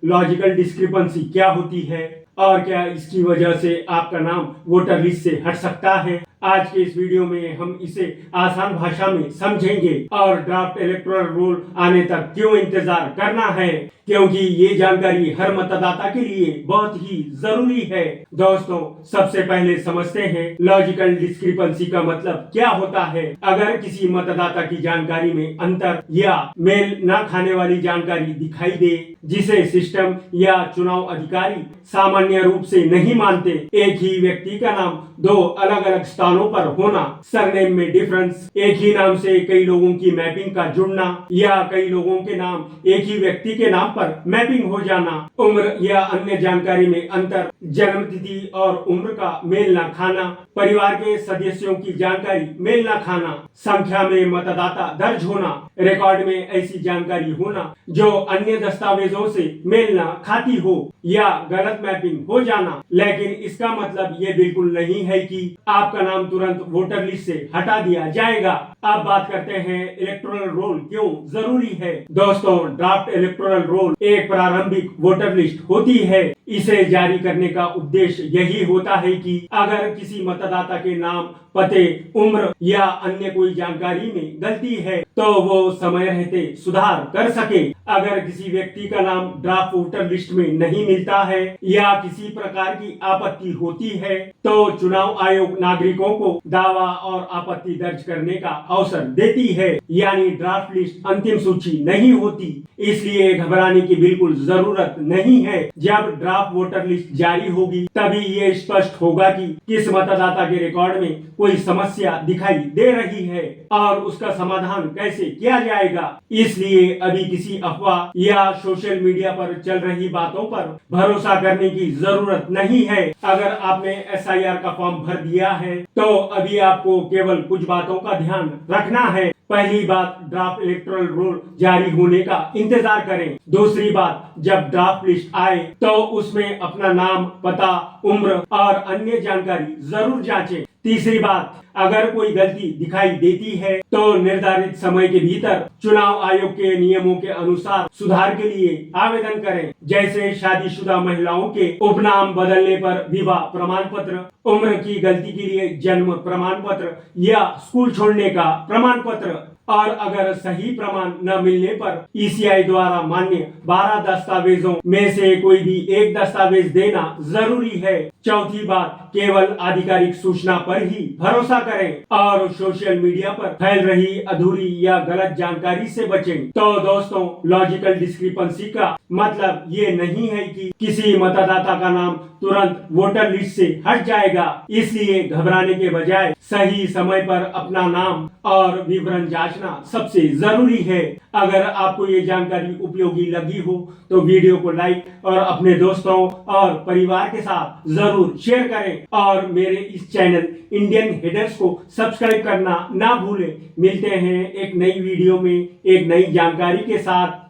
Logical discrepancy क्या होती है और क्या इसकी वजह से आपका नाम वोटर लिस्ट से हट सकता है। आज के इस वीडियो में हम इसे आसान भाषा में समझेंगे और ड्राफ्ट इलेक्टोरल रोल आने तक क्यों इंतजार करना है, क्योंकि ये जानकारी हर मतदाता के लिए बहुत ही जरूरी है। दोस्तों, सबसे पहले समझते हैं लॉजिकल डिस्क्रिपेंसी का मतलब क्या होता है। अगर किसी मतदाता की जानकारी में अंतर या मेल न खाने वाली जानकारी दिखाई दे, जिसे सिस्टम या चुनाव अधिकारी सामान्य रूप से नहीं मानते, एक ही व्यक्ति का नाम दो अलग अलग स्थानों पर होना, सरनेम में डिफरेंस, एक ही नाम से कई लोगों की मैपिंग का जुड़ना या कई लोगों के नाम एक ही व्यक्ति के नाम पर मैपिंग हो जाना, उम्र या अन्य जानकारी में अंतर, जन्म तिथि और उम्र का मेल न खाना, परिवार के सदस्यों की जानकारी मेल न खाना, संख्या में मतदाता दर्ज होना, रिकॉर्ड में ऐसी जानकारी होना जो अन्य दस्तावेजों से मेल न खाती हो या गलत मैपिंग हो जाना। लेकिन इसका मतलब ये बिल्कुल नहीं है कि आपका नाम तुरंत वोटर लिस्ट से हटा दिया जाएगा। अब बात करते हैं इलेक्टोरल रोल क्यों जरूरी है। दोस्तों, ड्राफ्ट इलेक्टोरल रोल एक प्रारंभिक वोटर लिस्ट होती है। इसे जारी करने का उद्देश्य यही होता है कि अगर किसी मतदाता के नाम, पते, उम्र या अन्य कोई जानकारी में गलती है तो वो समय रहते सुधार कर सके। अगर किसी व्यक्ति का नाम ड्राफ्ट वोटर लिस्ट में नहीं मिलता है या किसी प्रकार की आपत्ति होती है तो चुनाव आयोग नागरिकों को दावा और आपत्ति दर्ज करने का अवसर देती है, यानी ड्राफ्ट लिस्ट अंतिम सूची नहीं होती। इसलिए घबराने की बिल्कुल जरूरत नहीं है। जब ड्राफ्ट वोटर लिस्ट जारी होगी तभी ये स्पष्ट होगा कि किस मतदाता के रिकॉर्ड में कोई समस्या दिखाई दे रही है और उसका समाधान कैसे किया जाएगा। इसलिए अभी किसी अफवाह या सोशल मीडिया पर चल रही बातों पर भरोसा करने की जरूरत नहीं है। अगर आपने SIR का फॉर्म भर दिया है तो अभी आपको केवल कुछ बातों का ध्यान रखना है। पहली बात, ड्राफ्ट इलेक्टोरल रोल जारी होने का इंतजार करें। दूसरी बात, जब ड्राफ्ट लिस्ट आए तो उसमें अपना नाम, पता, उम्र और अन्य जानकारी जरूर जांचें। तीसरी बात, अगर कोई गलती दिखाई देती है तो निर्धारित समय के भीतर चुनाव आयोग के नियमों के अनुसार सुधार के लिए आवेदन करें, जैसे शादीशुदा महिलाओं के उपनाम बदलने पर विवाह प्रमाण पत्र, उम्र की गलती के लिए जन्म प्रमाण पत्र या स्कूल छोड़ने का प्रमाण पत्र, और अगर सही प्रमाण न मिलने पर ECI द्वारा मान्य 12 दस्तावेजों में से कोई भी एक दस्तावेज देना जरूरी है। चौथी बात, केवल आधिकारिक सूचना पर ही भरोसा करें और सोशल मीडिया पर फैल रही अधूरी या गलत जानकारी से बचें। तो दोस्तों, लॉजिकल डिस्क्रिपेंसी का मतलब ये नहीं है कि किसी मतदाता का नाम तुरंत वोटर लिस्ट से हट जाएगा। इसलिए घबराने के बजाय सही समय पर अपना नाम और विवरण जांचना सबसे जरूरी है। अगर आपको ये जानकारी उपयोगी लगी हो तो वीडियो को लाइक और अपने दोस्तों और परिवार के साथ जरूर शेयर करें और मेरे इस चैनल इंडियन हेडर्स को सब्सक्राइब करना ना भूलें। मिलते हैं एक नई वीडियो में एक नई जानकारी के साथ।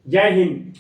जय हिंद।